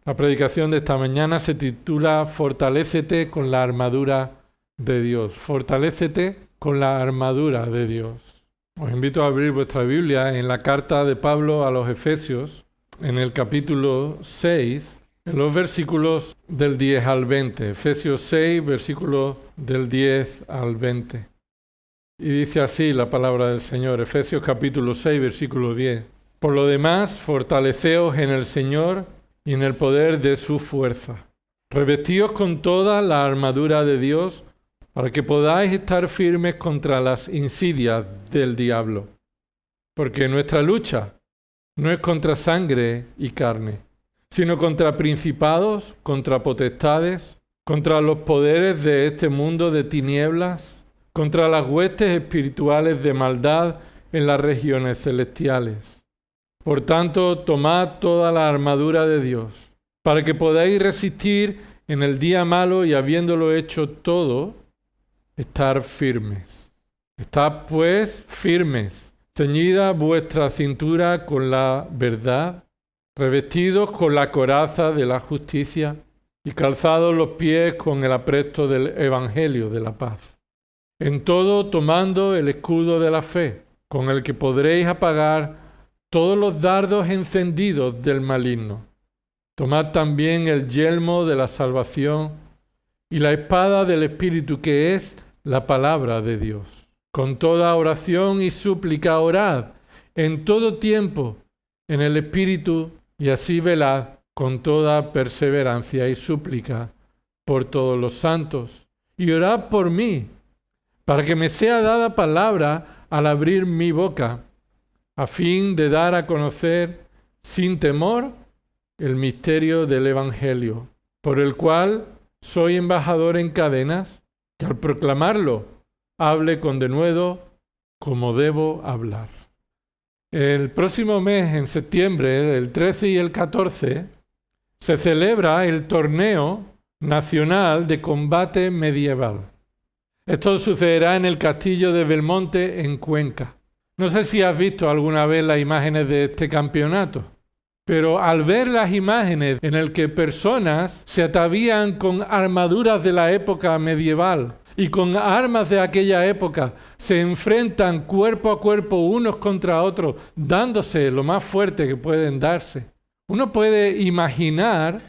La predicación de esta mañana se titula Fortalécete con la armadura de Dios. Fortalécete con la armadura de Dios. Os invito a abrir vuestra Biblia en la carta de Pablo a los Efesios, en el capítulo 6, en los versículos del 10 al 20. Efesios 6, versículos del 10 al 20. Y dice así la palabra del Señor, Efesios capítulo 6, versículo 10. Por lo demás, fortaleceos en el Señor y en el poder de su fuerza. Revestíos con toda la armadura de Dios para que podáis estar firmes contra las insidias del diablo. Porque nuestra lucha no es contra sangre y carne, sino contra principados, contra potestades, contra los poderes de este mundo de tinieblas, contra las huestes espirituales de maldad en las regiones celestiales. Por tanto, tomad toda la armadura de Dios, para que podáis resistir en el día malo y habiéndolo hecho todo, estar firmes. Estad pues firmes, ceñida vuestra cintura con la verdad, revestidos con la coraza de la justicia y calzados los pies con el apresto del evangelio de la paz. En todo tomando el escudo de la fe, con el que podréis apagar todos los dardos encendidos del maligno. Tomad también el yelmo de la salvación y la espada del Espíritu, que es la palabra de Dios. Con toda oración y súplica orad en todo tiempo en el Espíritu, y así velad con toda perseverancia y súplica por todos los santos. Y orad por mí, para que me sea dada palabra al abrir mi boca, a fin de dar a conocer sin temor el misterio del Evangelio, por el cual soy embajador en cadenas, que al proclamarlo hable con denuedo como debo hablar. El próximo mes, en septiembre, el 13 y el 14, se celebra el torneo nacional de combate medieval. Esto sucederá en el castillo de Belmonte, en Cuenca. No sé si has visto alguna vez las imágenes de este campeonato, pero al ver las imágenes en las que personas se atavían con armaduras de la época medieval y con armas de aquella época, se enfrentan cuerpo a cuerpo unos contra otros, dándose lo más fuerte que pueden darse. Uno puede imaginar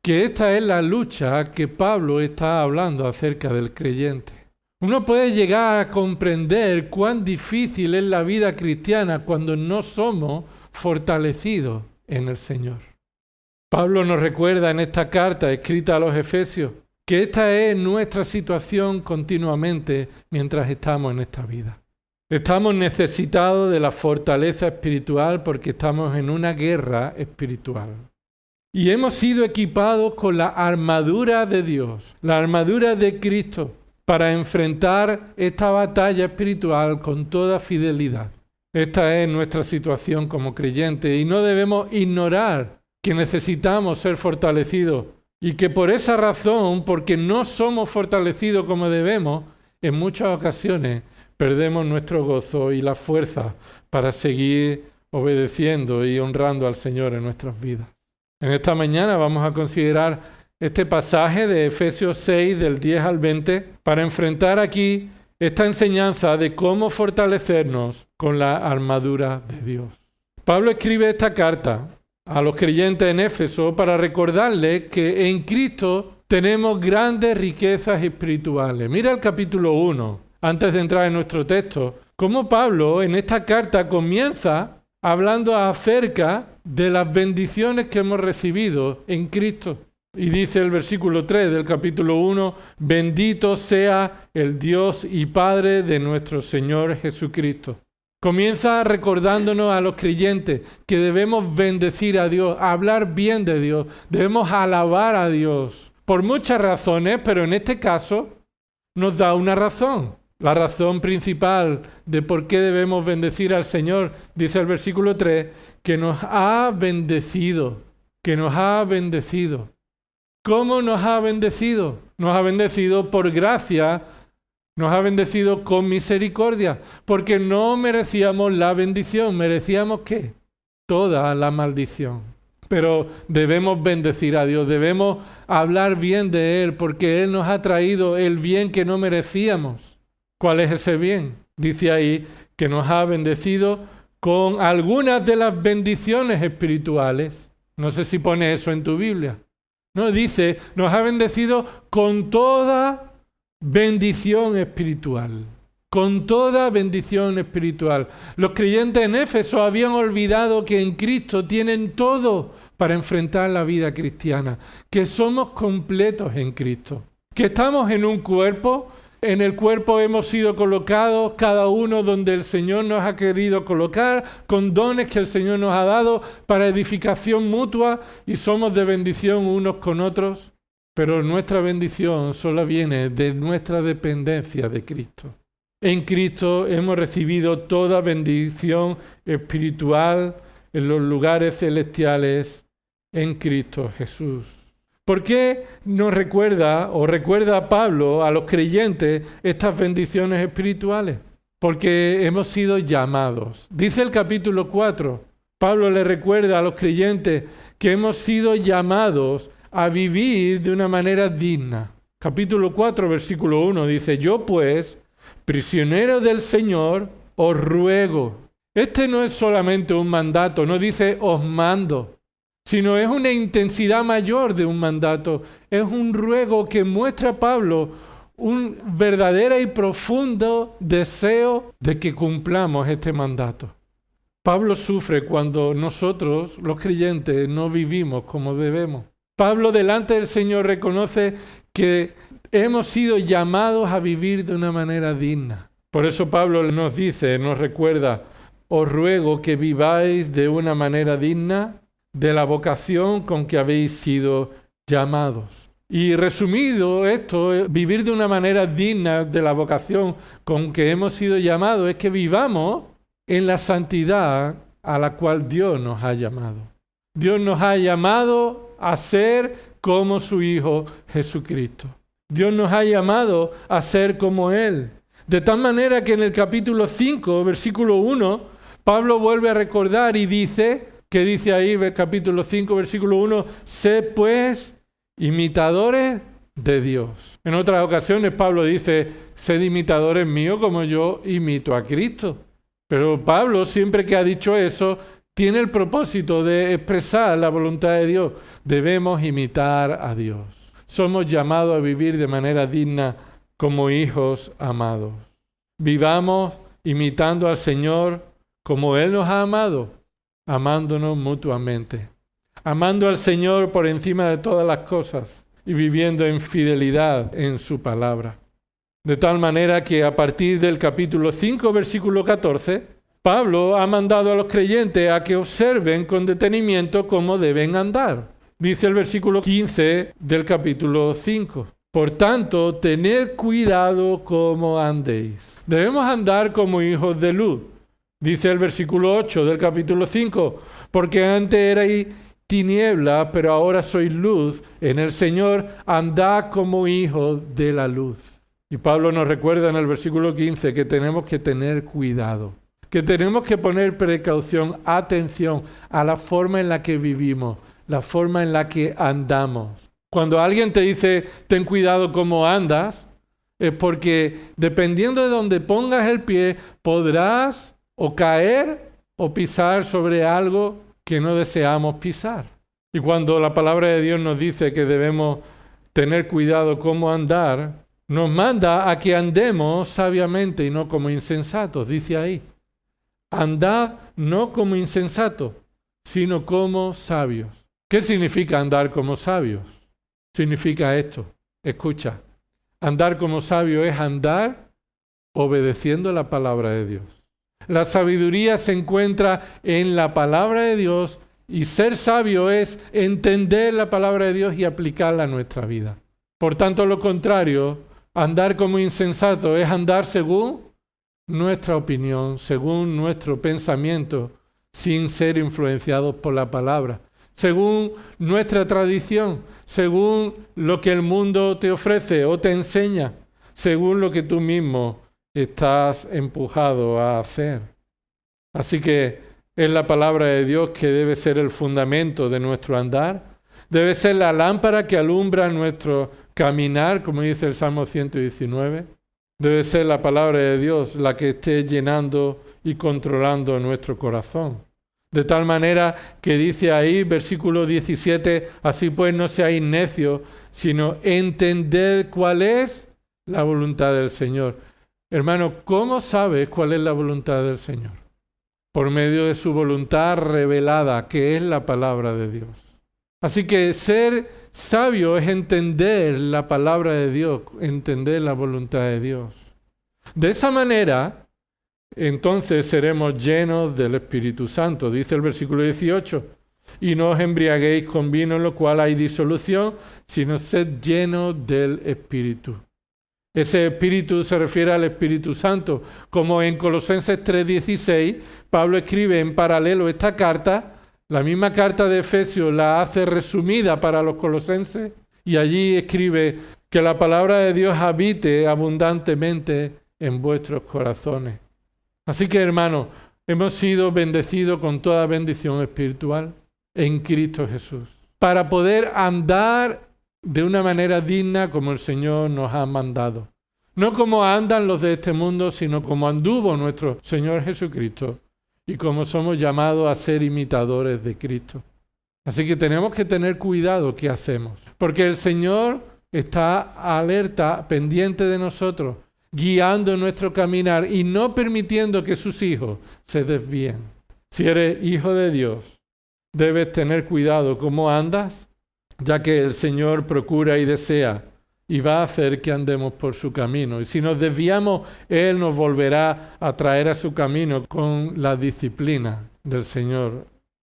que esta es la lucha que Pablo está hablando acerca del creyente. Uno puede llegar a comprender cuán difícil es la vida cristiana cuando no somos fortalecidos en el Señor. Pablo nos recuerda en esta carta escrita a los Efesios que esta es nuestra situación continuamente mientras estamos en esta vida. Estamos necesitados de la fortaleza espiritual porque estamos en una guerra espiritual. Y hemos sido equipados con la armadura de Dios, la armadura de Cristo, para enfrentar esta batalla espiritual con toda fidelidad. Esta es nuestra situación como creyentes y no debemos ignorar que necesitamos ser fortalecidos y que por esa razón, porque no somos fortalecidos como debemos, en muchas ocasiones perdemos nuestro gozo y la fuerza para seguir obedeciendo y honrando al Señor en nuestras vidas. En esta mañana vamos a considerar este pasaje de Efesios 6, del 10 al 20, para enfrentar aquí esta enseñanza de cómo fortalecernos con la armadura de Dios. Pablo escribe esta carta a los creyentes en Éfeso para recordarles que en Cristo tenemos grandes riquezas espirituales. Mira el capítulo 1, antes de entrar en nuestro texto, cómo Pablo en esta carta comienza hablando acerca de las bendiciones que hemos recibido en Cristo. Y dice el versículo 3 del capítulo 1, bendito sea el Dios y Padre de nuestro Señor Jesucristo. Comienza recordándonos a los creyentes que debemos bendecir a Dios, hablar bien de Dios, debemos alabar a Dios. Por muchas razones, pero en este caso nos da una razón. La razón principal de por qué debemos bendecir al Señor, dice el versículo 3, que nos ha bendecido, que nos ha bendecido. ¿Cómo nos ha bendecido? Nos ha bendecido por gracia, nos ha bendecido con misericordia, porque no merecíamos la bendición, merecíamos ¿qué? Toda la maldición. pero debemos bendecir a Dios, debemos hablar bien de Él, porque Él nos ha traído el bien que no merecíamos. ¿Cuál es ese bien? Dice ahí que nos ha bendecido con algunas de las bendiciones espirituales. No sé si pone eso en tu Biblia. No, dice, nos ha bendecido con toda bendición espiritual. Con toda bendición espiritual. Los creyentes en Éfeso habían olvidado que en Cristo tienen todo para enfrentar la vida cristiana, que somos completos en Cristo, que estamos en un cuerpo, en el cuerpo hemos sido colocados cada uno donde el Señor nos ha querido colocar, con dones que el Señor nos ha dado para edificación mutua y somos de bendición unos con otros, pero nuestra bendición solo viene de nuestra dependencia de Cristo. En Cristo hemos recibido toda bendición espiritual en los lugares celestiales en Cristo Jesús. ¿Por qué nos recuerda o recuerda a Pablo a los creyentes estas bendiciones espirituales? Porque hemos sido llamados. Dice el capítulo 4, Pablo le recuerda a los creyentes que hemos sido llamados a vivir de una manera digna. Capítulo 4, versículo 1 dice, yo pues, prisionero del Señor, os ruego. Este no es solamente un mandato, no dice os mando, sino es una intensidad mayor de un mandato. Es un ruego que muestra a Pablo un verdadero y profundo deseo de que cumplamos este mandato. Pablo sufre cuando nosotros, los creyentes, no vivimos como debemos. Pablo delante del Señor reconoce que hemos sido llamados a vivir de una manera digna. Por eso Pablo nos dice, nos recuerda, os ruego que viváis de una manera digna de la vocación con que habéis sido llamados. Y resumido esto, vivir de una manera digna de la vocación con que hemos sido llamados es que vivamos en la santidad a la cual Dios nos ha llamado. Dios nos ha llamado a ser como su Hijo Jesucristo. Dios nos ha llamado a ser como Él. De tal manera que en el capítulo 5, versículo 1, Pablo vuelve a recordar y dice, ¿qué dice ahí el capítulo 5, versículo 1? Sed pues imitadores de Dios. En otras ocasiones Pablo dice, sed imitadores míos como yo imito a Cristo. Pero Pablo siempre que ha dicho eso, tiene el propósito de expresar la voluntad de Dios. Debemos imitar a Dios. Somos llamados a vivir de manera digna como hijos amados. Vivamos imitando al Señor como Él nos ha amado, amándonos mutuamente. Amando al Señor por encima de todas las cosas y viviendo en fidelidad en su palabra. De tal manera que a partir del capítulo 5, versículo 14, Pablo ha mandado a los creyentes a que observen con detenimiento cómo deben andar. Dice el versículo 15 del capítulo 5. Por tanto, tened cuidado cómo andéis. Debemos andar como hijos de luz. Dice el versículo 8 del capítulo 5. Porque antes erais tinieblas, pero ahora sois luz. En el Señor andad como hijos de la luz. Y Pablo nos recuerda en el versículo 15 que tenemos que tener cuidado. Que tenemos que poner precaución, atención a la forma en la que vivimos. La forma en la que andamos. Cuando alguien te dice, ten cuidado cómo andas, es porque dependiendo de donde pongas el pie, podrás o caer o pisar sobre algo que no deseamos pisar. Y cuando la palabra de Dios nos dice que debemos tener cuidado cómo andar, nos manda a que andemos sabiamente y no como insensatos, dice ahí. Andad no como insensatos, sino como sabios. ¿Qué significa andar como sabios? Significa esto. Escucha. Andar como sabio es andar obedeciendo la palabra de Dios. La sabiduría se encuentra en la palabra de Dios y ser sabio es entender la palabra de Dios y aplicarla a nuestra vida. Por tanto, lo contrario, andar como insensato es andar según nuestra opinión, según nuestro pensamiento, sin ser influenciados por la palabra. Según nuestra tradición, según lo que el mundo te ofrece o te enseña, según lo que tú mismo estás empujado a hacer. Así que Es la palabra de Dios que debe ser el fundamento de nuestro andar. Debe ser la lámpara que alumbra nuestro caminar, como dice el Salmo 119. Debe ser la palabra de Dios la que esté llenando y controlando nuestro corazón. De tal manera que dice ahí, versículo 17, así pues no seáis necios, sino entended cuál es la voluntad del Señor. Hermano, ¿cómo sabes cuál es la voluntad del Señor? Por medio de su voluntad revelada, que es la palabra de Dios. Así que ser sabio es entender la palabra de Dios, entender la voluntad de Dios. De esa manera, entonces seremos llenos del Espíritu Santo. Dice el versículo 18, y no os embriaguéis con vino en lo cual hay disolución, sino sed llenos del Espíritu. Ese Espíritu se refiere al Espíritu Santo. Como en Colosenses 3:16, Pablo escribe en paralelo esta carta, la misma carta de Efesios la hace resumida para los colosenses, y allí escribe que la palabra de Dios habite abundantemente en vuestros corazones. Así que, hermanos, hemos sido bendecidos con toda bendición espiritual en Cristo Jesús, para poder andar de una manera digna como el Señor nos ha mandado. No como andan los de este mundo, sino como anduvo nuestro Señor Jesucristo y como somos llamados a ser imitadores de Cristo. Así que tenemos que tener cuidado qué hacemos, porque el Señor está alerta, pendiente de nosotros, guiando nuestro caminar y no permitiendo que sus hijos se desvíen. Si eres hijo de Dios, debes tener cuidado cómo andas, ya que el Señor procura y desea y va a hacer que andemos por su camino. Y si nos desviamos, Él nos volverá a traer a su camino con la disciplina del Señor.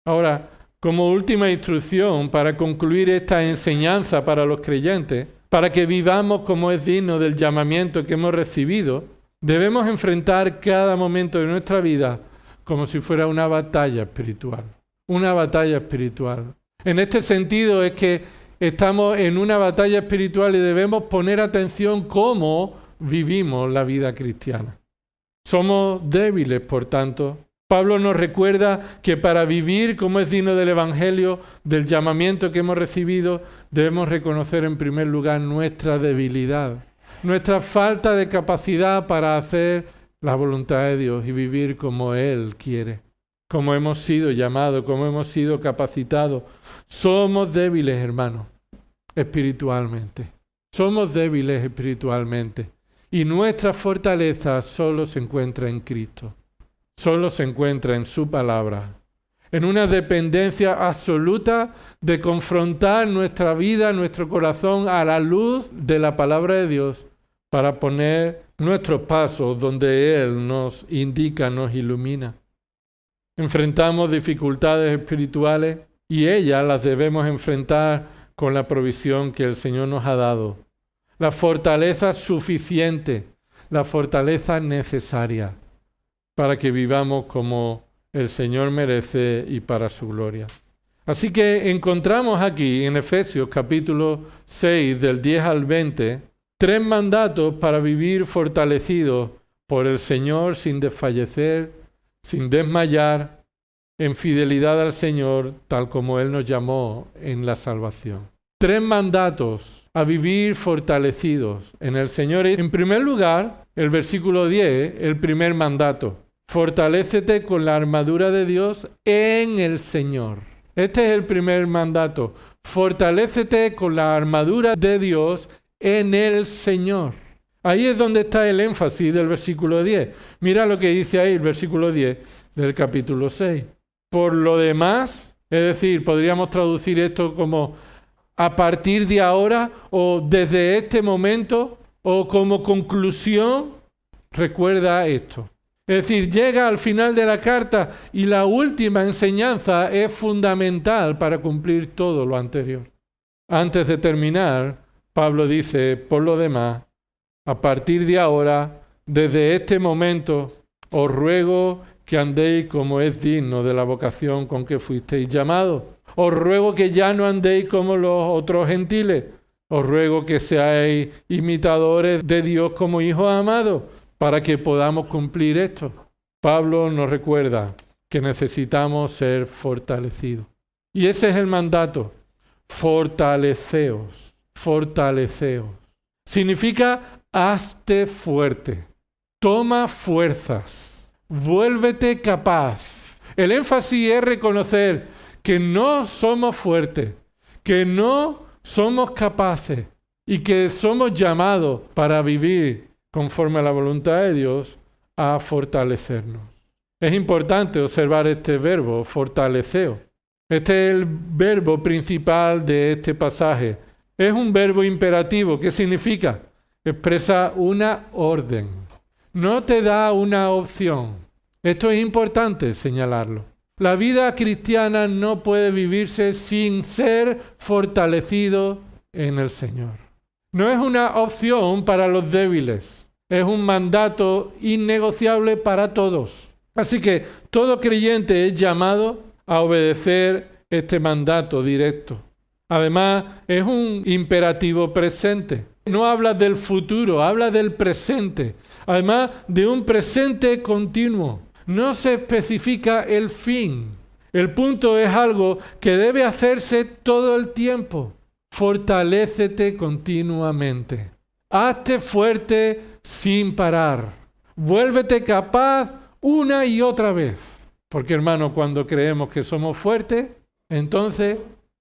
Ahora, como última instrucción para concluir esta enseñanza para los creyentes, para que vivamos como es digno del llamamiento que hemos recibido, debemos enfrentar cada momento de nuestra vida como si fuera una batalla espiritual. Una batalla espiritual. En este sentido es que estamos en una batalla espiritual y debemos poner atención cómo vivimos la vida cristiana. Somos débiles, por tanto. Pablo nos recuerda que para vivir como es digno del Evangelio, del llamamiento que hemos recibido, debemos reconocer en primer lugar nuestra debilidad, nuestra falta de capacidad para hacer la voluntad de Dios y vivir como Él quiere, como hemos sido llamados, como hemos sido capacitados. Somos débiles, hermanos, espiritualmente. Somos débiles espiritualmente. Y nuestra fortaleza solo se encuentra en Cristo. Solo se encuentra en su palabra. En una dependencia absoluta de confrontar nuestra vida, nuestro corazón a la luz de la palabra de Dios para poner nuestros pasos donde Él nos indica, nos ilumina. Enfrentamos dificultades espirituales y ellas las debemos enfrentar con la provisión que el Señor nos ha dado. La fortaleza suficiente, la fortaleza necesaria para que vivamos como el Señor merece y para su gloria. Así que encontramos aquí en Efesios capítulo 6 del 10 al 20 3 mandatos para vivir fortalecidos por el Señor sin desfallecer, sin desmayar, en fidelidad al Señor, tal como Él nos llamó en la salvación. 3 mandatos a vivir fortalecidos en el Señor. En primer lugar, el versículo 10, el primer mandato. Fortalécete con la armadura de Dios en el Señor. Este es el primer mandato. Fortalécete con la armadura de Dios en el Señor. Ahí es donde está el énfasis del versículo 10. Mira lo que dice ahí el versículo 10 del capítulo 6. Por lo demás, es decir, podríamos traducir esto como a partir de ahora o desde este momento o como conclusión, recuerda esto. Es decir, llega al final de la carta y la última enseñanza es fundamental para cumplir todo lo anterior. Antes de terminar, Pablo dice, por lo demás, a partir de ahora, desde este momento, os ruego que andéis como es digno de la vocación con que fuisteis llamados. Os ruego que ya no andéis como los otros gentiles. Os ruego que seáis imitadores de Dios como hijos amados, para que podamos cumplir esto. Pablo nos recuerda que necesitamos ser fortalecidos. Y ese es el mandato. Fortaleceos, fortaleceos. Significa hazte fuerte, toma fuerzas, vuélvete capaz. El énfasis es reconocer que no somos fuertes, que no somos capaces y que somos llamados para vivir conforme a la voluntad de Dios a fortalecernos. Es importante observar este verbo, fortaleceo. Este es el verbo principal de este pasaje. Es un verbo imperativo. ¿Qué significa? Expresa una orden. No te da una opción. Esto es importante señalarlo. La vida cristiana no puede vivirse sin ser fortalecido en el Señor. No es una opción para los débiles. Es un mandato innegociable para todos. Así que todo creyente es llamado a obedecer este mandato directo. Además, es un imperativo presente. No habla del futuro, habla del presente. Además, de un presente continuo. No se especifica el fin. El punto es algo que debe hacerse todo el tiempo. Fortalécete continuamente. Hazte fuerte sin parar. Vuélvete capaz una y otra vez. Porque, hermano, cuando creemos que somos fuertes, entonces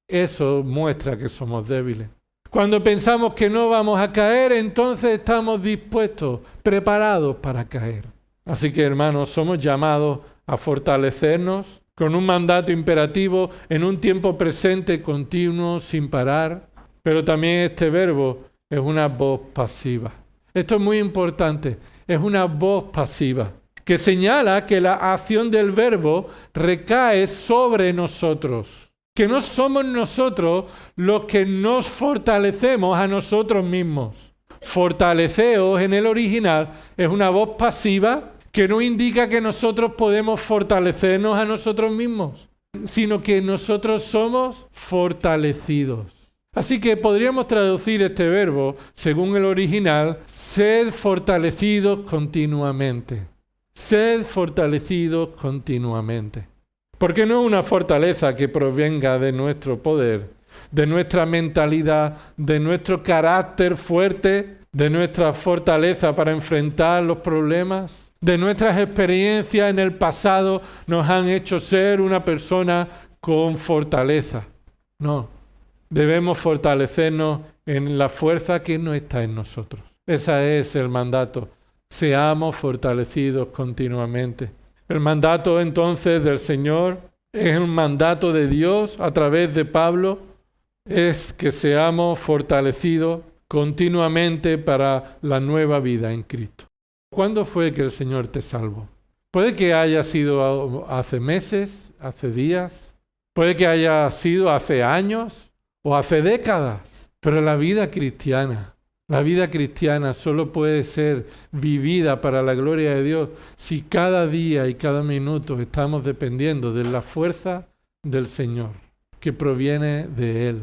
eso muestra que somos débiles. Cuando pensamos que no vamos a caer, entonces estamos dispuestos, preparados para caer. Así que, hermanos, somos llamados a fortalecernos con un mandato imperativo en un tiempo presente continuo, sin parar. Pero también este verbo es una voz pasiva. Esto es muy importante. Es una voz pasiva que señala que la acción del verbo recae sobre nosotros. Que no somos nosotros los que nos fortalecemos a nosotros mismos. Fortaleceos en el original es una voz pasiva que no indica que nosotros podemos fortalecernos a nosotros mismos, sino que nosotros somos fortalecidos. Así que podríamos traducir este verbo, según el original, sed fortalecidos continuamente. Sed fortalecidos continuamente. Porque no es una fortaleza que provenga de nuestro poder, de nuestra mentalidad, de nuestro carácter fuerte, de nuestra fortaleza para enfrentar los problemas, de nuestras experiencias en el pasado nos han hecho ser una persona con fortaleza. No, debemos fortalecernos en la fuerza que no está en nosotros. Ese es el mandato. Seamos fortalecidos continuamente. El mandato entonces del Señor es un mandato de Dios a través de Pablo, es que seamos fortalecidos continuamente para la nueva vida en Cristo. ¿Cuándo fue que el Señor te salvó? Puede que haya sido hace meses, hace días, puede que haya sido hace años o hace décadas, pero la vida cristiana solo puede ser vivida para la gloria de Dios si cada día y cada minuto estamos dependiendo de la fuerza del Señor, que proviene de Él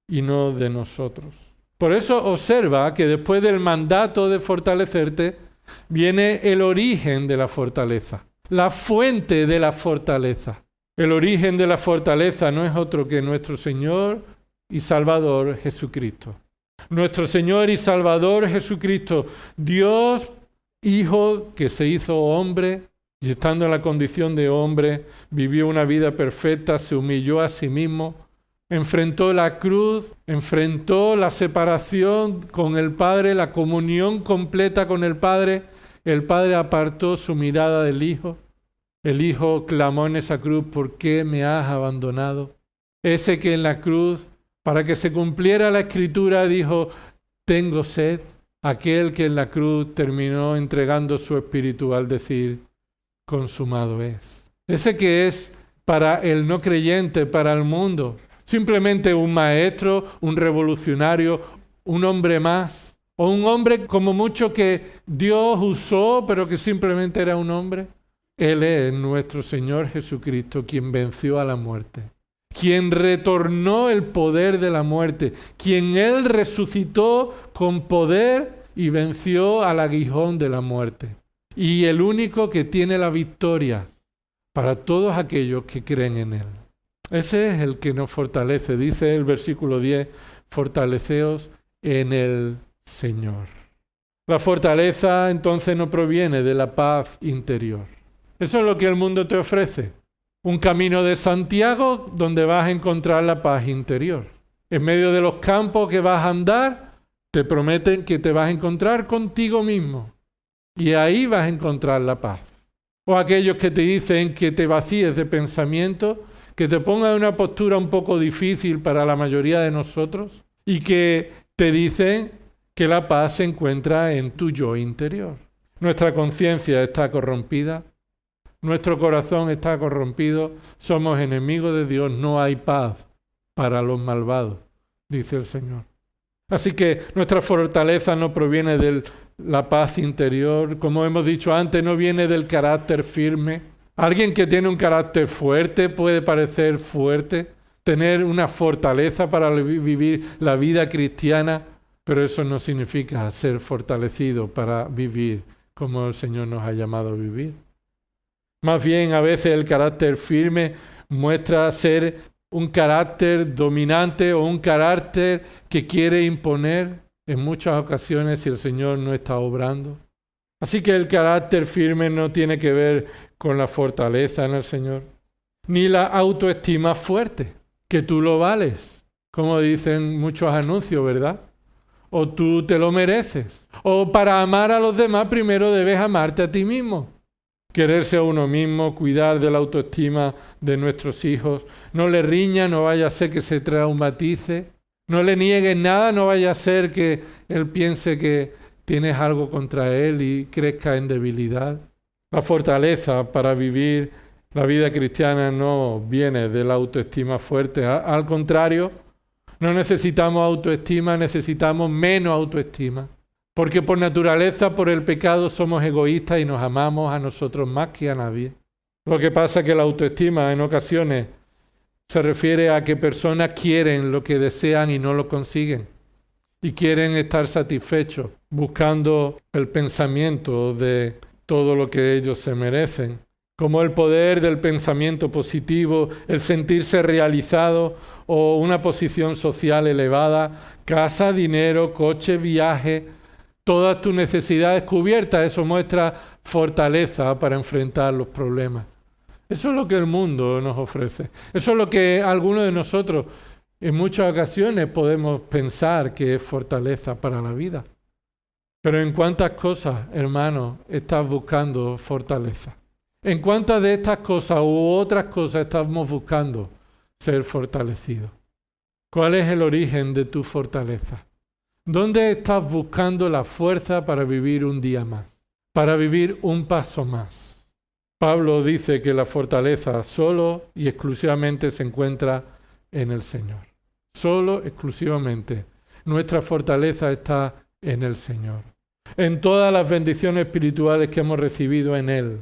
y no de nosotros. Por eso observa que después del mandato de fortalecerte, viene el origen de la fortaleza, la fuente de la fortaleza. El origen de la fortaleza no es otro que nuestro Señor y Salvador Jesucristo. Nuestro Señor y Salvador Jesucristo, Dios Hijo que se hizo hombre y estando en la condición de hombre, vivió una vida perfecta, se humilló a sí mismo, enfrentó la cruz, enfrentó la separación con el Padre, la comunión completa con el Padre. El Padre apartó su mirada del Hijo. El Hijo clamó en esa cruz, ¿por qué me has abandonado? Ese que en la cruz, para que se cumpliera la Escritura, dijo, tengo sed. Aquel que en la cruz terminó entregando su espíritu al decir, consumado es. Ese que es para el no creyente, para el mundo, simplemente un maestro, un revolucionario, un hombre más, o un hombre como mucho que Dios usó, pero que simplemente era un hombre. Él es nuestro Señor Jesucristo, quien venció a la muerte, quien retornó el poder de la muerte, quien Él resucitó con poder y venció al aguijón de la muerte. Y el único que tiene la victoria para todos aquellos que creen en Él. Ese es el que nos fortalece. Dice el versículo 10, fortaleceos en el Señor. La fortaleza entonces no proviene de la paz interior. Eso es lo que el mundo te ofrece. Un camino de Santiago donde vas a encontrar la paz interior. En medio de los campos que vas a andar, te prometen que te vas a encontrar contigo mismo. Y ahí vas a encontrar la paz. O aquellos que te dicen que te vacíes de pensamiento, que te pongas en una postura un poco difícil para la mayoría de nosotros y que te dicen que la paz se encuentra en tu yo interior. Nuestra conciencia está corrompida, nuestro corazón está corrompido, somos enemigos de Dios, no hay paz para los malvados, dice el Señor. Así que nuestra fortaleza no proviene de la paz interior, como hemos dicho antes, no viene del carácter firme. Alguien que tiene un carácter fuerte puede parecer fuerte, tener una fortaleza para vivir la vida cristiana, pero eso no significa ser fortalecido para vivir como el Señor nos ha llamado a vivir. Más bien, a veces el carácter firme muestra ser un carácter dominante o un carácter que quiere imponer en muchas ocasiones si el Señor no está obrando. Así que el carácter firme no tiene que ver con la fortaleza en el Señor, ni la autoestima fuerte, que tú lo vales, como dicen muchos anuncios, ¿verdad? O tú te lo mereces. O para amar a los demás primero debes amarte a ti mismo. Quererse a uno mismo, cuidar de la autoestima de nuestros hijos. No le riña, no vaya a ser que se traumatice. No le niegues nada, no vaya a ser que él piense que tienes algo contra él y crezca en debilidad. La fortaleza para vivir la vida cristiana no viene de la autoestima fuerte. Al contrario, no necesitamos autoestima, necesitamos menos autoestima. Porque por naturaleza, por el pecado, somos egoístas y nos amamos a nosotros más que a nadie. Lo que pasa es que la autoestima en ocasiones se refiere a que personas quieren lo que desean y no lo consiguen. Y quieren estar satisfechos, buscando el pensamiento de todo lo que ellos se merecen. Como el poder del pensamiento positivo, el sentirse realizado o una posición social elevada, casa, dinero, coche, viaje, todas tus necesidades cubiertas. Eso muestra fortaleza para enfrentar los problemas. Eso es lo que el mundo nos ofrece. Eso es lo que algunos de nosotros en muchas ocasiones podemos pensar que es fortaleza para la vida. Pero ¿en cuántas cosas, hermanos, estás buscando fortaleza? ¿En cuántas de estas cosas u otras cosas estamos buscando ser fortalecidos? ¿Cuál es el origen de tu fortaleza? ¿Dónde estás buscando la fuerza para vivir un día más? Para vivir un paso más. Pablo dice que la fortaleza solo y exclusivamente se encuentra en el Señor. Solo, exclusivamente. Nuestra fortaleza está en el Señor. En todas las bendiciones espirituales que hemos recibido en Él.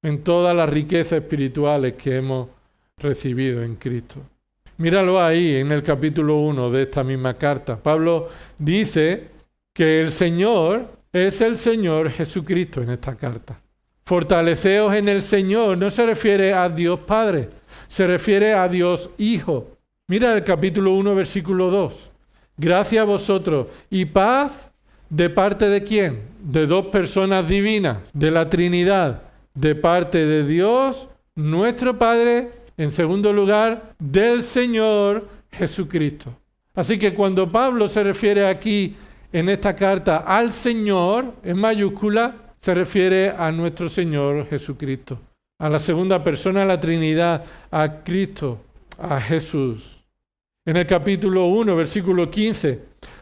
En todas las riquezas espirituales que hemos recibido en Cristo. Míralo ahí en el capítulo 1 de esta misma carta. Pablo dice que el Señor es el Señor Jesucristo en esta carta. Fortaleceos en el Señor no se refiere a Dios Padre, se refiere a Dios Hijo. Mira el capítulo 1, versículo 2. Gracias a vosotros y paz de parte de ¿quién? De dos personas divinas, de la Trinidad, de parte de Dios, nuestro Padre, en segundo lugar, del Señor Jesucristo. Así que cuando Pablo se refiere aquí en esta carta al Señor, en mayúscula, se refiere a nuestro Señor Jesucristo, a la segunda persona de la Trinidad, a Cristo, a Jesús. En el capítulo 1, versículo 15,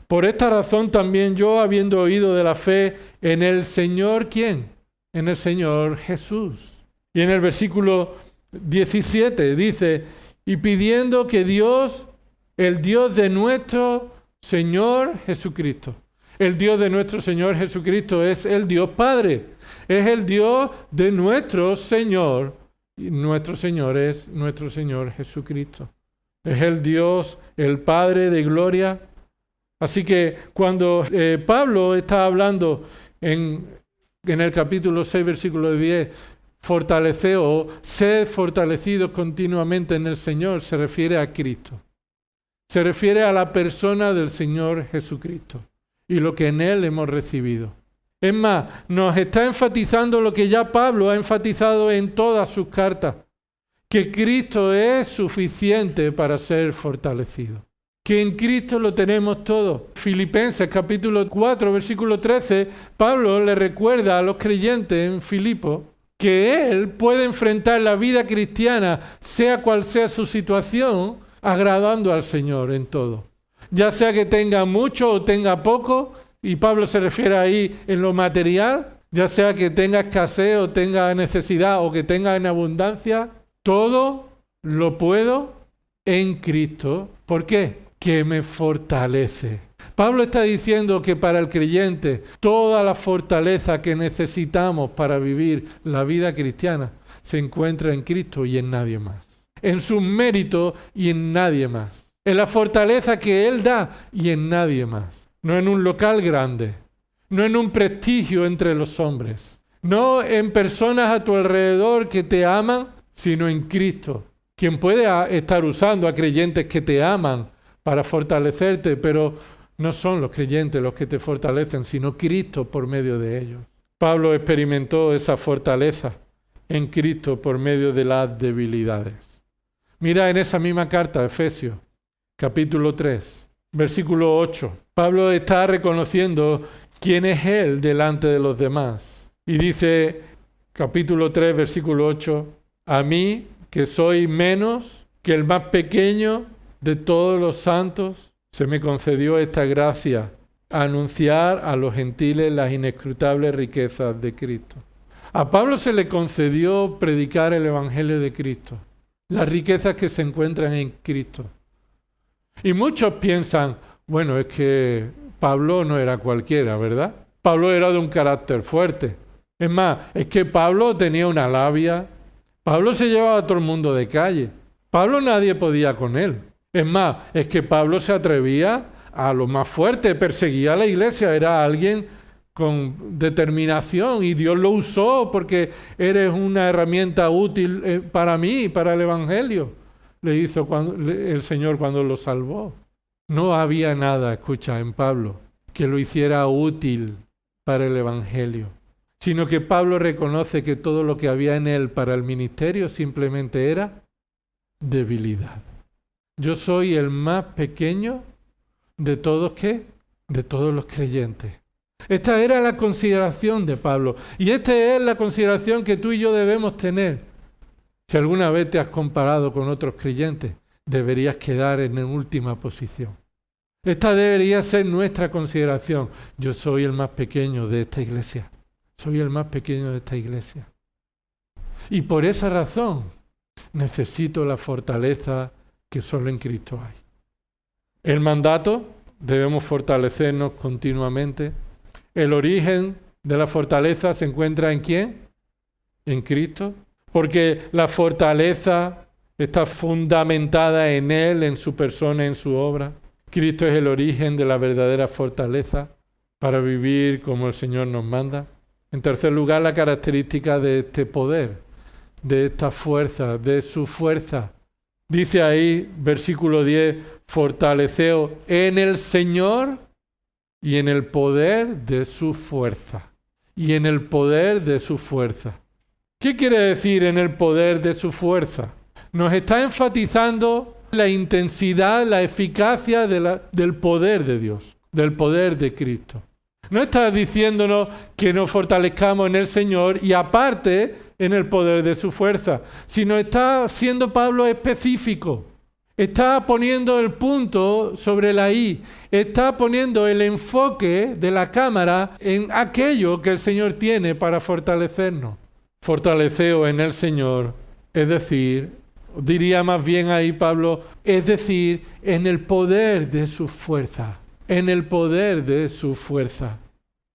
por esta razón también yo, habiendo oído de la fe en el Señor, ¿quién? En el Señor Jesús. Y en el versículo 17 dice, y pidiendo que Dios, el Dios de nuestro Señor Jesucristo, el Dios de nuestro Señor Jesucristo es el Dios Padre, es el Dios de nuestro Señor, y nuestro Señor es nuestro Señor Jesucristo. Es el Dios, el Padre de gloria. Así que cuando Pablo está hablando en el capítulo 6, versículo 10, fortaleceos o sed fortalecidos continuamente en el Señor se refiere a Cristo. Se refiere a la persona del Señor Jesucristo y lo que en Él hemos recibido. Es más, nos está enfatizando lo que ya Pablo ha enfatizado en todas sus cartas, que Cristo es suficiente para ser fortalecido. Que en Cristo lo tenemos todo. Filipenses capítulo 4, versículo 13, Pablo le recuerda a los creyentes en Filipo que él puede enfrentar la vida cristiana, sea cual sea su situación, agradando al Señor en todo. Ya sea que tenga mucho o tenga poco, y Pablo se refiere ahí en lo material, ya sea que tenga escasez o tenga necesidad o que tenga en abundancia, todo lo puedo en Cristo. ¿Por qué? Que me fortalece. Pablo está diciendo que para el creyente toda la fortaleza que necesitamos para vivir la vida cristiana se encuentra en Cristo y en nadie más. En sus méritos y en nadie más. En la fortaleza que Él da y en nadie más. No en un local grande, no en un prestigio entre los hombres, no en personas a tu alrededor que te aman, sino en Cristo, quien puede estar usando a creyentes que te aman para fortalecerte, pero no son los creyentes los que te fortalecen, sino Cristo por medio de ellos. Pablo experimentó esa fortaleza en Cristo por medio de las debilidades. Mira en esa misma carta, Efesios, capítulo 3. Versículo 8. Pablo está reconociendo quién es Él delante de los demás. Y dice, capítulo 3, versículo 8, a mí, que soy menos que el más pequeño de todos los santos, se me concedió esta gracia, anunciar a los gentiles las inescrutables riquezas de Cristo. A Pablo se le concedió predicar el Evangelio de Cristo, las riquezas que se encuentran en Cristo. Y muchos piensan, bueno, es que Pablo no era cualquiera, ¿verdad? Pablo era de un carácter fuerte. Es más, es que Pablo tenía una labia. Pablo se llevaba a todo el mundo de calle. Pablo nadie podía con él. Es más, es que Pablo se atrevía a lo más fuerte, perseguía a la iglesia, era alguien con determinación y Dios lo usó porque eres una herramienta útil para mí, para el Evangelio. Le hizo el Señor cuando lo salvó. No había nada, escucha, en Pablo, que lo hiciera útil para el Evangelio, sino que Pablo reconoce que todo lo que había en él para el ministerio simplemente era debilidad. Yo soy el más pequeño de todos, ¿qué? De todos los creyentes. Esta era la consideración de Pablo, y esta es la consideración que tú y yo debemos tener. Si alguna vez te has comparado con otros creyentes, deberías quedar en última posición. Esta debería ser nuestra consideración. Yo soy el más pequeño de esta iglesia. Soy el más pequeño de esta iglesia. Y por esa razón necesito la fortaleza que solo en Cristo hay. El mandato, debemos fortalecernos continuamente. El origen de la fortaleza se encuentra ¿en quién? En Cristo. Porque la fortaleza está fundamentada en Él, en su persona, en su obra. Cristo es el origen de la verdadera fortaleza para vivir como el Señor nos manda. En tercer lugar, la característica de este poder, de esta fuerza, de su fuerza. Dice ahí, versículo 10, fortaleceos en el Señor y en el poder de su fuerza. Y en el poder de su fuerza. ¿Qué quiere decir en el poder de su fuerza? Nos está enfatizando la intensidad, la eficacia del poder de Dios, del poder de Cristo. No está diciéndonos que nos fortalezcamos en el Señor y aparte en el poder de su fuerza, sino está siendo Pablo específico. Está poniendo el punto sobre la I, está poniendo el enfoque de la cámara en aquello que el Señor tiene para fortalecernos. Fortaleceos en el Señor, es decir, diría más bien ahí Pablo, es decir, en el poder de su fuerza, en el poder de su fuerza.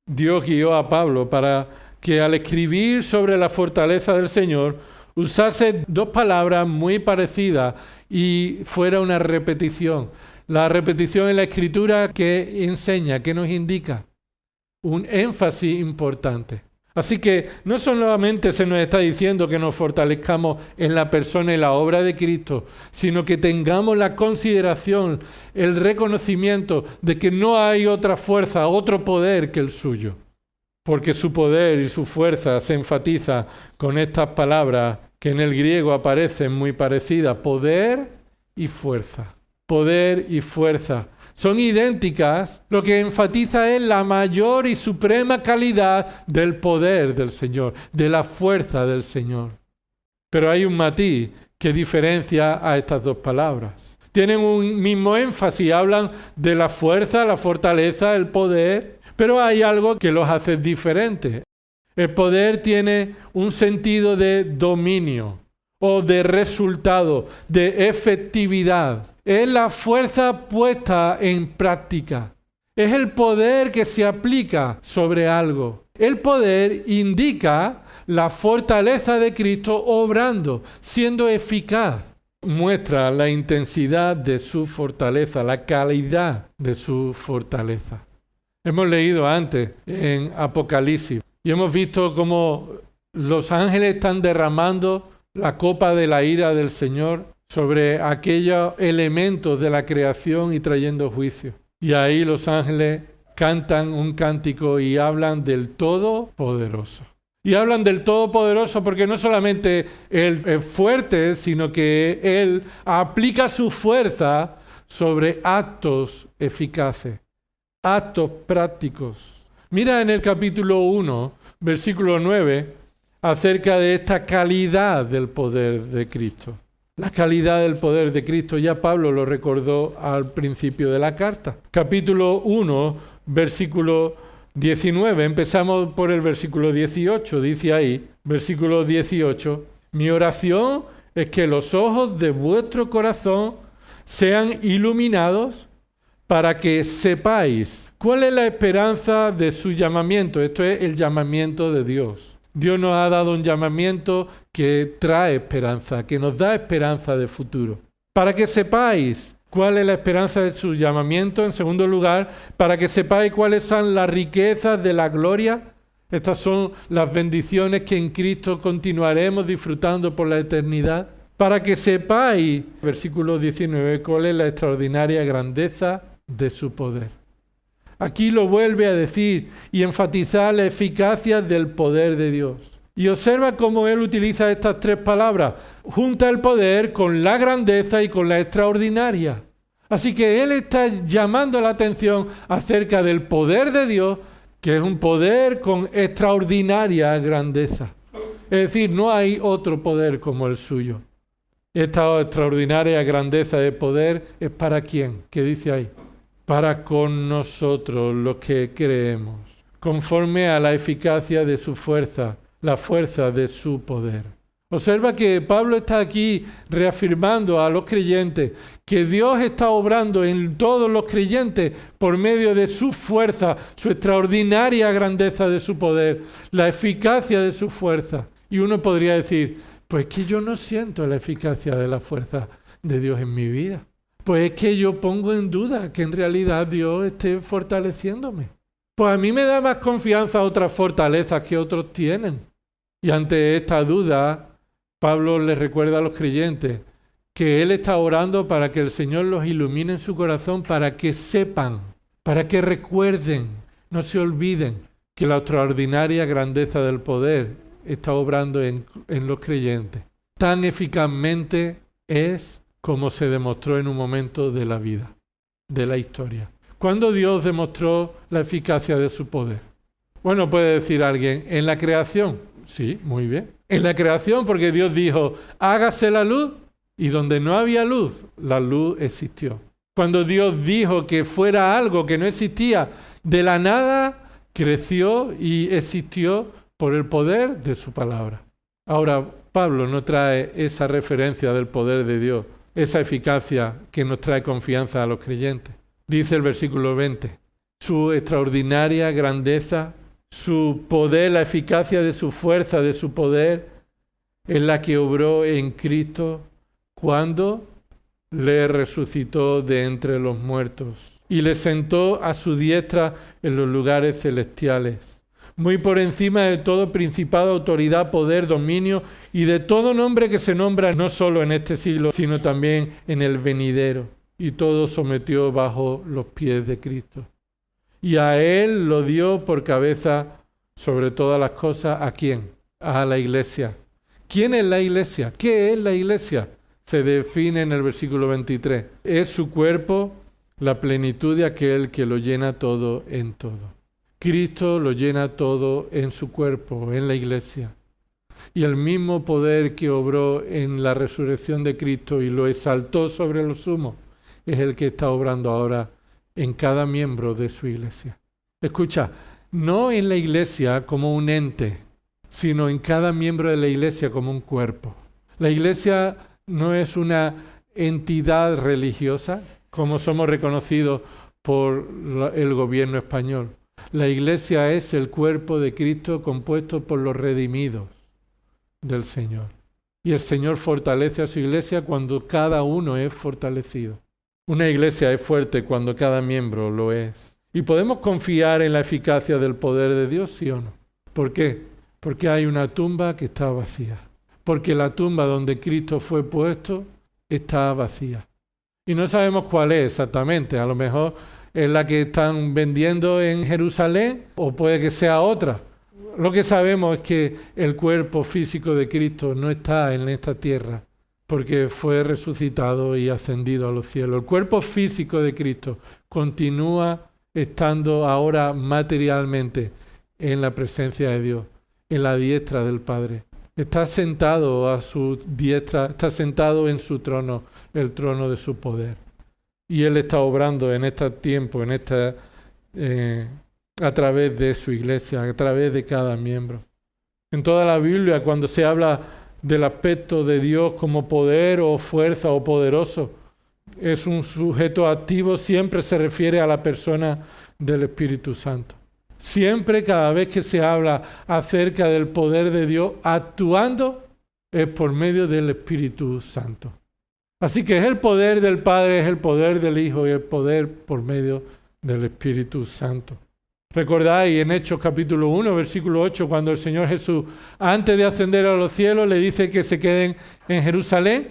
Dios guió a Pablo para que al escribir sobre la fortaleza del Señor usase dos palabras muy parecidas y fuera una repetición. La repetición en la Escritura que enseña, que nos indica un énfasis importante. Así que no solamente se nos está diciendo que nos fortalezcamos en la persona y la obra de Cristo, sino que tengamos la consideración, el reconocimiento de que no hay otra fuerza, otro poder que el suyo. Porque su poder y su fuerza se enfatiza con estas palabras que en el griego aparecen muy parecidas: poder y fuerza. Poder y fuerza. Son idénticas, lo que enfatiza es la mayor y suprema calidad del poder del Señor, de la fuerza del Señor. Pero hay un matiz que diferencia a estas dos palabras. Tienen un mismo énfasis, hablan de la fuerza, la fortaleza, el poder, pero hay algo que los hace diferentes. El poder tiene un sentido de dominio o de resultado, de efectividad. Es la fuerza puesta en práctica. Es el poder que se aplica sobre algo. El poder indica la fortaleza de Cristo obrando, siendo eficaz. Muestra la intensidad de su fortaleza, la calidad de su fortaleza. Hemos leído antes en Apocalipsis y hemos visto cómo los ángeles están derramando la copa de la ira del Señor sobre aquellos elementos de la creación y trayendo juicio. Y ahí los ángeles cantan un cántico y hablan del Todopoderoso. Y hablan del Todopoderoso porque no solamente Él es fuerte, sino que Él aplica su fuerza sobre actos eficaces, actos prácticos. Mira en el capítulo 1, versículo 9, acerca de esta calidad del poder de Cristo. La calidad del poder de Cristo, ya Pablo lo recordó al principio de la carta. Capítulo 1, versículo 19, empezamos por el versículo 18, dice ahí, versículo 18, mi oración es que los ojos de vuestro corazón sean iluminados para que sepáis cuál es la esperanza de su llamamiento. Esto es el llamamiento de Dios. Dios nos ha dado un llamamiento que trae esperanza, que nos da esperanza de futuro. Para que sepáis cuál es la esperanza de su llamamiento, en segundo lugar, para que sepáis cuáles son las riquezas de la gloria. Estas son las bendiciones que en Cristo continuaremos disfrutando por la eternidad. Para que sepáis, versículo 19, cuál es la extraordinaria grandeza de su poder. Aquí lo vuelve a decir y enfatizar la eficacia del poder de Dios. Y observa cómo él utiliza estas tres palabras. Junta el poder con la grandeza y con la extraordinaria. Así que él está llamando la atención acerca del poder de Dios, que es un poder con extraordinaria grandeza. Es decir, no hay otro poder como el suyo. Esta extraordinaria grandeza de poder es para ¿quién? ¿Qué dice ahí? Para con nosotros los que creemos, conforme a la eficacia de su fuerza, la fuerza de su poder. Observa que Pablo está aquí reafirmando a los creyentes que Dios está obrando en todos los creyentes por medio de su fuerza, su extraordinaria grandeza de su poder, la eficacia de su fuerza. Y uno podría decir, pues que yo no siento la eficacia de la fuerza de Dios en mi vida. Pues es que yo pongo en duda que en realidad Dios esté fortaleciéndome. Pues a mí me da más confianza otras fortalezas que otros tienen. Y ante esta duda, Pablo les recuerda a los creyentes que él está orando para que el Señor los ilumine en su corazón, para que sepan, para que recuerden, no se olviden que la extraordinaria grandeza del poder está obrando en los creyentes. Tan eficazmente es como se demostró en un momento de la vida, de la historia. ¿Cuándo Dios demostró la eficacia de su poder? Bueno, puede decir alguien, ¿en la creación? Sí, muy bien. En la creación, porque Dios dijo, hágase la luz, y donde no había luz, la luz existió. Cuando Dios dijo que fuera algo que no existía, de la nada creció y existió por el poder de su palabra. Ahora, Pablo no trae esa referencia del poder de Dios, esa eficacia que nos trae confianza a los creyentes. Dice el versículo 20, su extraordinaria grandeza, su poder, la eficacia de su fuerza, de su poder, es la que obró en Cristo cuando le resucitó de entre los muertos y le sentó a su diestra en los lugares celestiales, muy por encima de todo principado, autoridad, poder, dominio y de todo nombre que se nombra no solo en este siglo, sino también en el venidero. Y todo sometió bajo los pies de Cristo. Y a Él lo dio por cabeza sobre todas las cosas. ¿A quién? A la Iglesia. ¿Quién es la Iglesia? ¿Qué es la Iglesia? Se define en el versículo 23. Es su cuerpo, la plenitud de aquel que lo llena todo en todo. Cristo lo llena todo en su cuerpo, en la Iglesia. Y el mismo poder que obró en la resurrección de Cristo y lo exaltó sobre los sumos, es el que está obrando ahora en cada miembro de su Iglesia. Escucha, no en la Iglesia como un ente, sino en cada miembro de la Iglesia como un cuerpo. La Iglesia no es una entidad religiosa, como somos reconocidos por el gobierno español. La Iglesia es el cuerpo de Cristo compuesto por los redimidos del Señor. Y el Señor fortalece a su Iglesia cuando cada uno es fortalecido. Una Iglesia es fuerte cuando cada miembro lo es. ¿Y podemos confiar en la eficacia del poder de Dios, sí o no? ¿Por qué? Porque hay una tumba que está vacía. Porque la tumba donde Cristo fue puesto está vacía. Y no sabemos cuál es exactamente. A lo mejor es la que están vendiendo en Jerusalén o puede que sea otra. Lo que sabemos es que el cuerpo físico de Cristo no está en esta tierra porque fue resucitado y ascendido a los cielos. El cuerpo físico de Cristo continúa estando ahora materialmente en la presencia de Dios, en la diestra del Padre. Está sentado a su diestra, está sentado en su trono, el trono de su poder. Y Él está obrando en este tiempo, a través de su iglesia, a través de cada miembro. En toda la Biblia, cuando se habla del aspecto de Dios como poder o fuerza o poderoso, es un sujeto activo, siempre se refiere a la persona del Espíritu Santo. Siempre, cada vez que se habla acerca del poder de Dios actuando, es por medio del Espíritu Santo. Así que es el poder del Padre, es el poder del Hijo y el poder por medio del Espíritu Santo. Recordáis en Hechos capítulo 1, versículo 8, cuando el Señor Jesús, antes de ascender a los cielos, le dice que se queden en Jerusalén.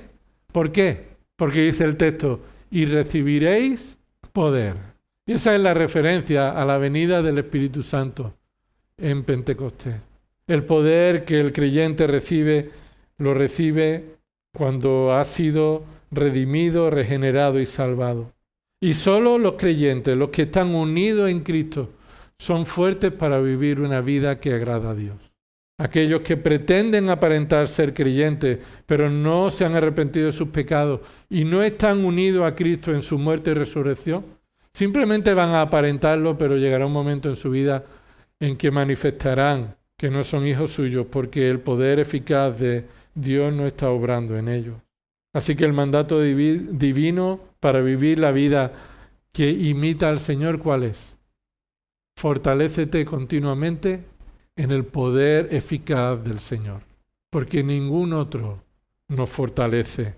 ¿Por qué? Porque dice el texto, y recibiréis poder. Y esa es la referencia a la venida del Espíritu Santo en Pentecostés. El poder que el creyente recibe, lo recibe cuando ha sido redimido, regenerado y salvado. Y solo los creyentes, los que están unidos en Cristo, son fuertes para vivir una vida que agrada a Dios. Aquellos que pretenden aparentar ser creyentes, pero no se han arrepentido de sus pecados y no están unidos a Cristo en su muerte y resurrección, simplemente van a aparentarlo, pero llegará un momento en su vida en que manifestarán que no son hijos suyos porque el poder eficaz de Dios no está obrando en ellos. Así que el mandato divino para vivir la vida que imita al Señor, ¿cuál es? Fortalécete continuamente en el poder eficaz del Señor, porque ningún otro nos fortalece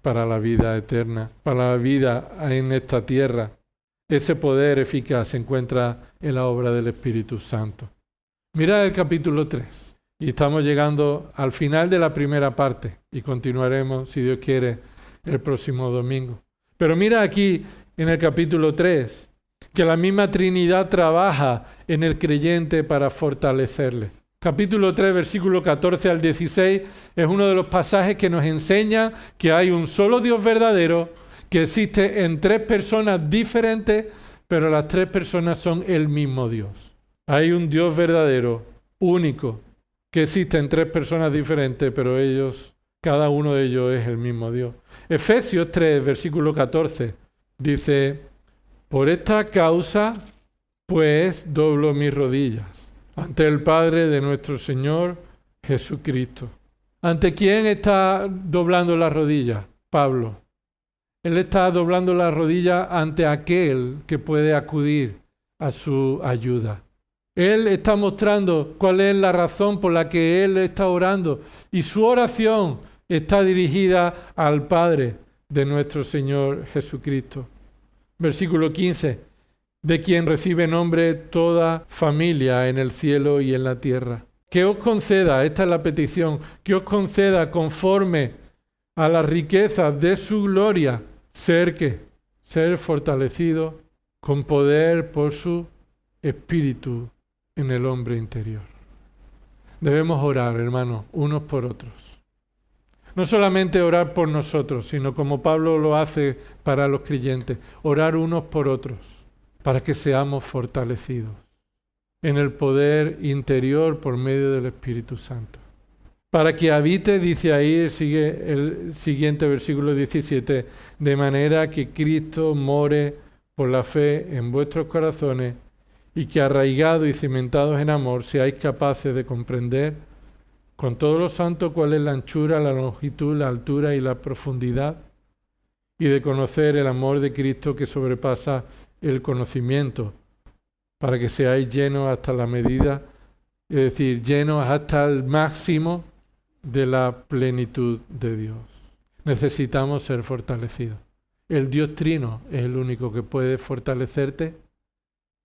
para la vida eterna, para la vida en esta tierra. Ese poder eficaz se encuentra en la obra del Espíritu Santo. Mira el capítulo 3 y estamos llegando al final de la primera parte y continuaremos, si Dios quiere, el próximo domingo. Pero mira aquí en el capítulo 3 que la misma Trinidad trabaja en el creyente para fortalecerle. Capítulo 3, versículo 14 al 16 es uno de los pasajes que nos enseña que hay un solo Dios verdadero que existe en tres personas diferentes, pero las tres personas son el mismo Dios. Hay un Dios verdadero, único, que existe en tres personas diferentes, pero cada uno de ellos es el mismo Dios. Efesios 3, versículo 14, dice, por esta causa, pues, doblo mis rodillas ante el Padre de nuestro Señor Jesucristo. ¿Ante quién está doblando las rodillas? Pablo. Él está doblando las rodillas ante aquel que puede acudir a su ayuda. Él está mostrando cuál es la razón por la que él está orando y su oración está dirigida al Padre de nuestro Señor Jesucristo. Versículo 15. de quien recibe nombre toda familia en el cielo y en la tierra. Que os conceda, esta es la petición, que os conceda conforme a las riquezas de su gloria, ser fortalecido con poder por su Espíritu en el hombre interior. Debemos orar, hermanos, unos por otros. No solamente orar por nosotros, sino como Pablo lo hace para los creyentes, orar unos por otros, para que seamos fortalecidos en el poder interior por medio del Espíritu Santo. Para que habite, dice ahí, el siguiente versículo 17, de manera que Cristo more por la fe en vuestros corazones y que arraigados y cimentados en amor seáis capaces de comprender con todos los santos cuál es la anchura, la longitud, la altura y la profundidad, y de conocer el amor de Cristo que sobrepasa el conocimiento, para que seáis llenos hasta la medida, es decir, llenos hasta el máximo de la plenitud de Dios. Necesitamos ser fortalecidos. El Dios Trino es el único que puede fortalecerte,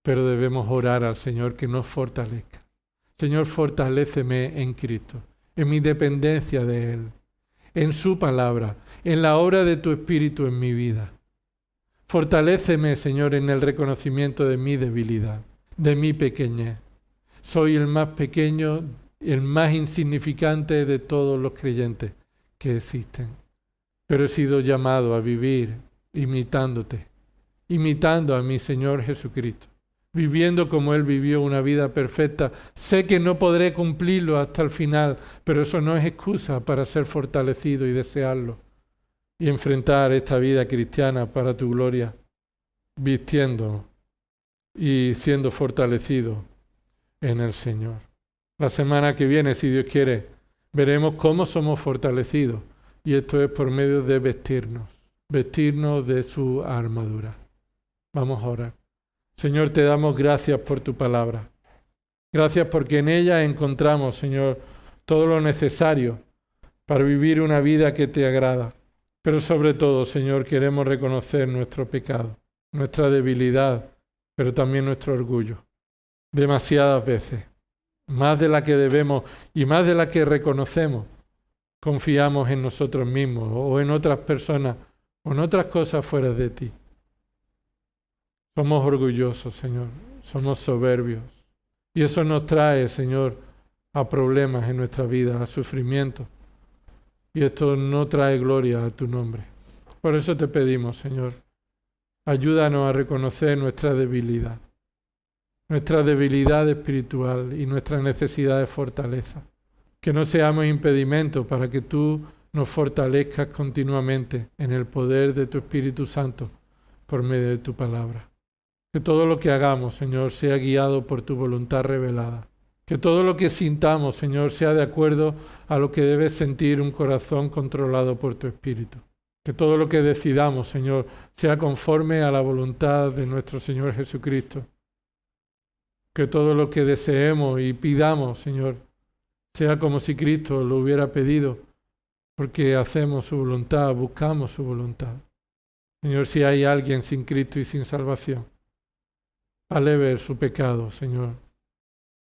pero debemos orar al Señor que nos fortalezca. Señor, fortaléceme en Cristo, en mi dependencia de Él, en su palabra, en la obra de tu Espíritu en mi vida. Fortaléceme, Señor, en el reconocimiento de mi debilidad, de mi pequeñez. Soy el más pequeño, el más insignificante de todos los creyentes que existen. Pero he sido llamado a vivir imitándote, imitando a mi Señor Jesucristo, viviendo como Él vivió una vida perfecta. Sé que no podré cumplirlo hasta el final, pero eso no es excusa para ser fortalecido y desearlo y enfrentar esta vida cristiana para tu gloria, vistiendo y siendo fortalecido en el Señor. La semana que viene, si Dios quiere, veremos cómo somos fortalecidos, y esto es por medio de vestirnos de su armadura. Vamos a orar. Señor, te damos gracias por tu palabra. Gracias porque en ella encontramos, Señor, todo lo necesario para vivir una vida que te agrada. Pero sobre todo, Señor, queremos reconocer nuestro pecado, nuestra debilidad, pero también nuestro orgullo. Demasiadas veces, más de la que debemos y más de la que reconocemos, confiamos en nosotros mismos o en otras personas o en otras cosas fuera de ti. Somos orgullosos, Señor, somos soberbios. Y eso nos trae, Señor, a problemas en nuestra vida, a sufrimiento. Y esto no trae gloria a tu nombre. Por eso te pedimos, Señor, ayúdanos a reconocer nuestra debilidad espiritual y nuestra necesidad de fortaleza. Que no seamos impedimento para que tú nos fortalezcas continuamente en el poder de tu Espíritu Santo por medio de tu palabra. Que todo lo que hagamos, Señor, sea guiado por tu voluntad revelada. Que todo lo que sintamos, Señor, sea de acuerdo a lo que debe sentir un corazón controlado por tu Espíritu. Que todo lo que decidamos, Señor, sea conforme a la voluntad de nuestro Señor Jesucristo. Que todo lo que deseemos y pidamos, Señor, sea como si Cristo lo hubiera pedido, porque hacemos su voluntad, buscamos su voluntad. Señor, si hay alguien sin Cristo y sin salvación, hazle ver su pecado, Señor,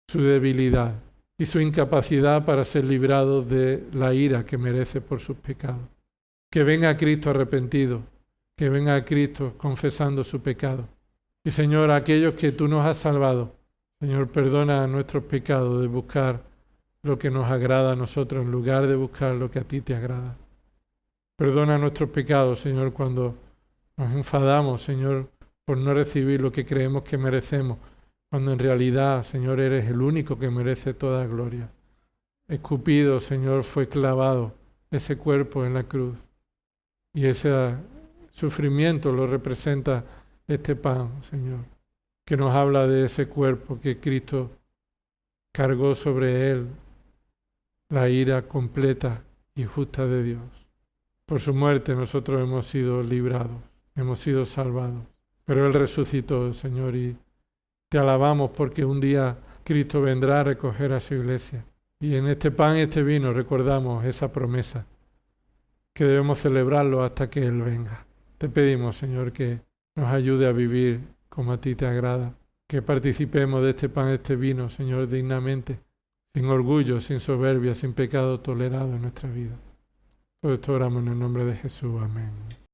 su debilidad y su incapacidad para ser librado de la ira que merece por sus pecados. Que venga a Cristo arrepentido, que venga a Cristo confesando su pecado. Y Señor, a aquellos que tú nos has salvado, Señor, perdona nuestros pecados de buscar lo que nos agrada a nosotros en lugar de buscar lo que a ti te agrada. Perdona nuestros pecados, Señor, cuando nos enfadamos, Señor, por no recibir lo que creemos que merecemos, cuando en realidad, Señor, eres el único que merece toda gloria. Escupido, Señor, fue clavado ese cuerpo en la cruz. Y ese sufrimiento lo representa este pan, Señor, que nos habla de ese cuerpo que Cristo cargó sobre él, la ira completa y justa de Dios. Por su muerte nosotros hemos sido librados, hemos sido salvados. Pero Él resucitó, Señor, y te alabamos porque un día Cristo vendrá a recoger a su iglesia. Y en este pan y este vino recordamos esa promesa, que debemos celebrarlo hasta que Él venga. Te pedimos, Señor, que nos ayude a vivir como a ti te agrada. Que participemos de este pan, este vino, Señor, dignamente, sin orgullo, sin soberbia, sin pecado tolerado en nuestra vida. Todo esto oramos en el nombre de Jesús. Amén.